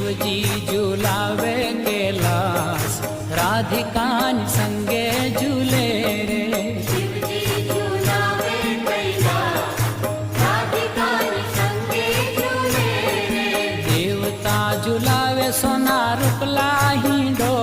શિવજી ઝુલાવે કેલાસ, રાધિકાન સંગે ઝૂલે રે. દેવતા ઝુલાવે સોના રૂપલા હિંડો